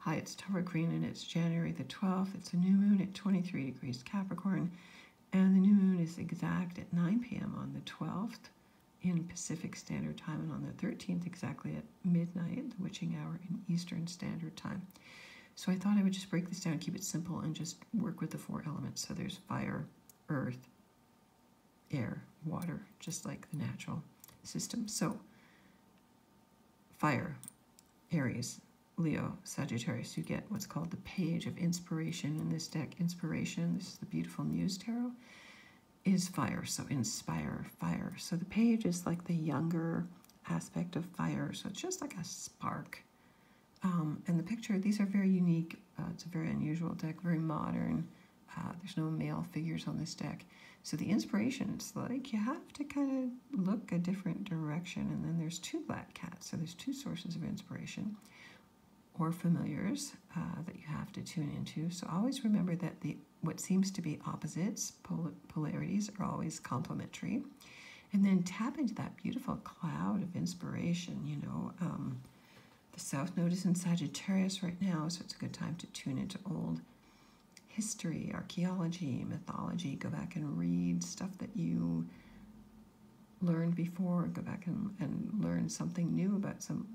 Hi, it's Taurus Green, and it's January the 12th. It's a new moon at 23 degrees Capricorn, and the new moon is exact at 9 p.m. on the 12th in Pacific Standard Time, and on the 13th exactly at midnight, the witching hour in Eastern Standard Time. So I thought I would just break this down, keep it simple, and just work with the four elements. So there's fire, earth, air, water, just like the natural system. So fire, Aries, Leo, Sagittarius, you get what's called the page of inspiration in this deck. Inspiration, this is the beautiful Muse Tarot, is fire, so inspire, fire. So the page is like the younger aspect of fire, so it's just like a spark. And the picture, these are very unique. It's a very unusual deck, very modern. There's no male figures on this deck. So the inspiration, it's like you have to kind of look a different direction. And then there's two black cats, so there's two sources of inspiration or familiars that you have to tune into. So always remember that what seems to be opposites, polarities, are always complementary. And then tap into that beautiful cloud of inspiration. You know, the South Node is in Sagittarius right now, so it's a good time to tune into old history, archaeology, mythology. Go back and read stuff that you learned before. Go back and learn something new about some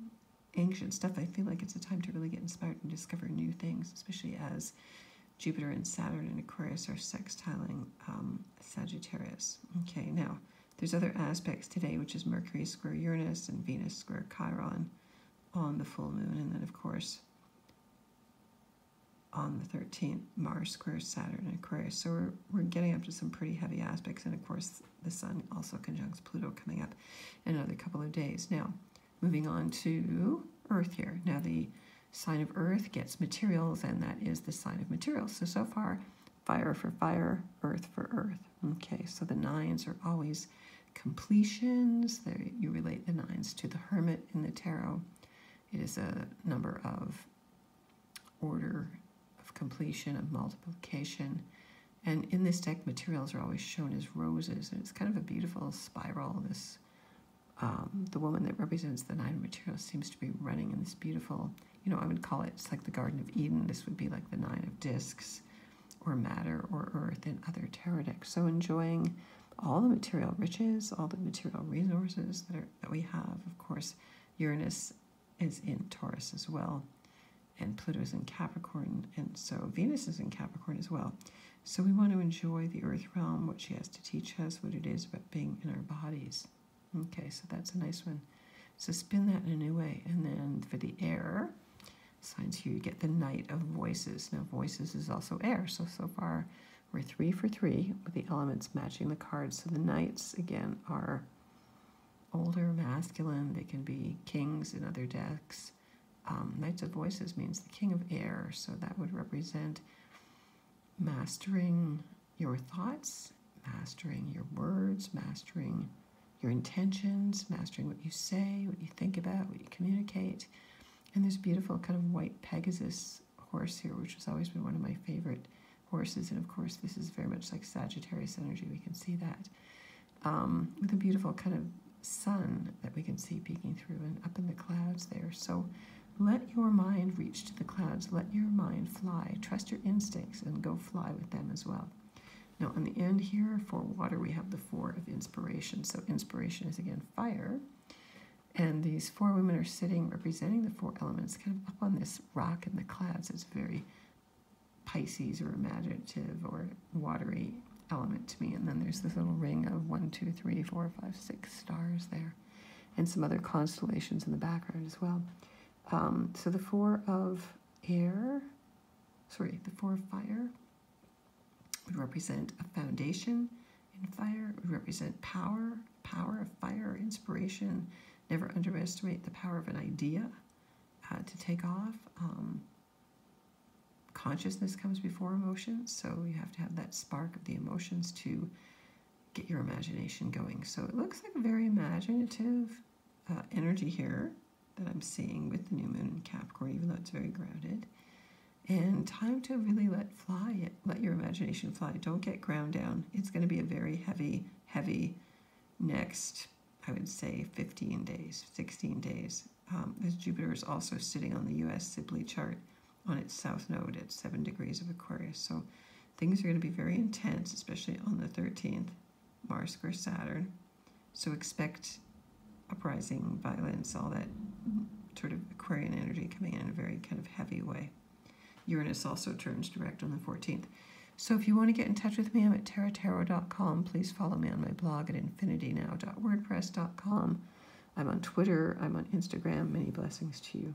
ancient stuff. I feel like it's a time to really get inspired and discover new things, especially as Jupiter and Saturn and Aquarius are sextiling Sagittarius. Okay, now there's other aspects today, which is Mercury square Uranus and Venus square Chiron on the full moon, and then of course on the 13th Mars square Saturn and Aquarius. So we're getting up to some pretty heavy aspects, and of course the Sun also conjuncts Pluto coming up in another couple of days. Now moving on to Earth here. Now the sign of Earth gets materials, and that is the sign of materials. So far, fire for fire, earth for earth. Okay, so the nines are always completions. There you relate the nines to the Hermit in the tarot. It is a number of order, of completion, of multiplication. And in this deck, materials are always shown as roses, and it's kind of a beautiful spiral. This the woman that represents the nine materials seems to be running in this beautiful, you know, I would call it, it's like the Garden of Eden. This would be like the nine of discs or matter or earth in other tarot decks. So enjoying all the material riches, all the material resources that we have. Of course, Uranus is in Taurus as well, and Pluto is in Capricorn, and so Venus is in Capricorn as well. So we want to enjoy the earth realm, what she has to teach us, what it is about being in our bodies. Okay, so that's a nice one. So spin that in a new way. And then for the air signs here, you get the Knight of Voices. Now, voices is also air. So far, we're 3 for 3 with the elements matching the cards. So the Knights, again, are older, masculine. They can be kings in other decks. Knights of Voices means the king of air. So that would represent mastering your thoughts, mastering your words, mastering your intentions, mastering what you say, what you think about, what you communicate. And there's a beautiful kind of white Pegasus horse here, which has always been one of my favorite horses. And of course, this is very much like Sagittarius energy. We can see that. With a beautiful kind of sun that we can see peeking through and up in the clouds there. So let your mind reach to the clouds. Let your mind fly. Trust your instincts and go fly with them as well. Now, on the end here, for water, we have the four of inspiration. So inspiration is, again, fire. And these four women are sitting, representing the four elements, kind of up on this rock in the clouds. It's very Pisces or imaginative or watery element to me. And then there's this little ring of 1, 2, 3, 4, 5, 6 stars there. And some other constellations in the background as well. So the four of fire would represent a foundation in fire, would represent power of fire, inspiration. Never underestimate the power of an idea to take off. Consciousness comes before emotions, so you have to have that spark of the emotions to get your imagination going. So it looks like a very imaginative energy here that I'm seeing with the new moon in Capricorn, even though it's very grounded. And time to really let your imagination fly. Don't get ground down. It's going to be a very heavy next, I would say, 15 days, 16 days. As Jupiter is also sitting on the U.S. Sibley chart on its south node at 7 degrees of Aquarius. So things are going to be very intense, especially on the 13th, Mars square Saturn. So expect uprising, violence, all that sort of Aquarian energy coming in a very kind of heavy way. Uranus also turns direct on the 14th. So if you want to get in touch with me, I'm at taratarot.com. Please follow me on my blog at infinitynow.wordpress.com. I'm on Twitter. I'm on Instagram. Many blessings to you.